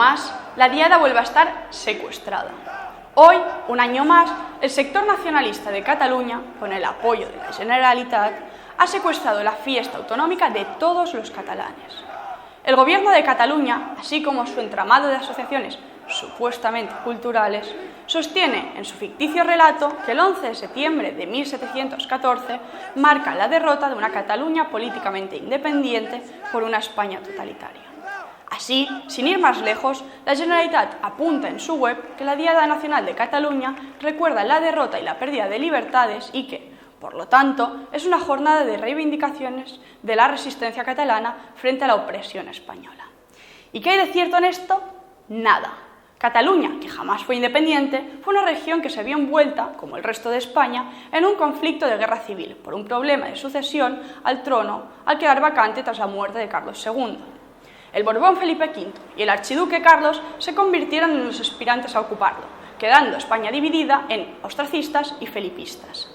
más, la Diada vuelve a estar secuestrada. Hoy, un año más, el sector nacionalista de Cataluña, con el apoyo de la Generalitat, ha secuestrado la fiesta autonómica de todos los catalanes. El gobierno de Cataluña, así como su entramado de asociaciones supuestamente culturales, sostiene en su ficticio relato que el 11 de septiembre de 1714 marca la derrota de una Cataluña políticamente independiente por una España totalitaria. Así, sin ir más lejos, la Generalitat apunta en su web que la Diada Nacional de Cataluña recuerda la derrota y la pérdida de libertades y que, por lo tanto, es una jornada de reivindicaciones de la resistencia catalana frente a la opresión española. ¿Y qué hay de cierto en esto? Nada. Cataluña, que jamás fue independiente, fue una región que se vio envuelta, como el resto de España, en un conflicto de guerra civil por un problema de sucesión al trono al quedar vacante tras la muerte de Carlos II. El Borbón Felipe V y el archiduque Carlos se convirtieron en los aspirantes a ocuparlo, quedando España dividida en ostracistas y felipistas.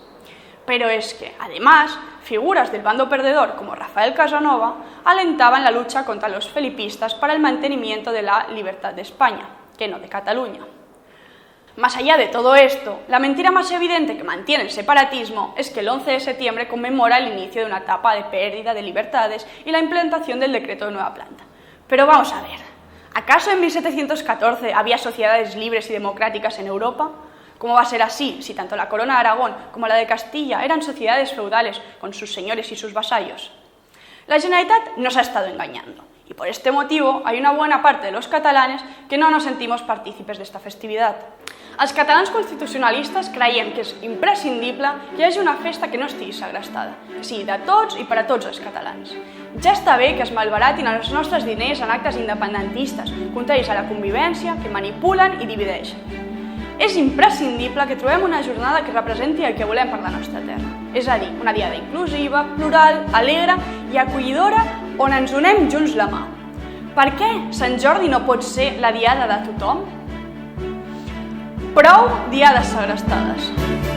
Pero es que, además, figuras del bando perdedor como Rafael Casanova alentaban la lucha contra los felipistas para el mantenimiento de la libertad de España, que no de Cataluña. Más allá de todo esto, la mentira más evidente que mantiene el separatismo es que el 11 de septiembre conmemora el inicio de una etapa de pérdida de libertades y la implantación del decreto de nueva planta. Pero vamos a ver, ¿acaso en 1714 había sociedades libres y democráticas en Europa? ¿Cómo va a ser así si tanto la corona de Aragón como la de Castilla eran sociedades feudales con sus señores y sus vasallos? La Generalitat nos ha estado engañando y por este motivo hay una buena parte de los catalanes que no nos sentimos partícipes d'esta festivitat. Els catalans constitucionalistes creiem que és imprescindible que hi hagi una festa que no estigui segrestada, que sigui de tots i per a tots els catalans. Ja està bé que es malbaratin els nostres diners en actes independentistes, contraris a la convivència, que manipulen i divideixen. És imprescindible que trobem una jornada que representi el que volem per la nostra terra, és a dir, una diada inclusiva, plural, alegre i acollidora on ens donem junts la mà. Per què Sant Jordi no pot ser la diada de tothom? Prou diades segrestades.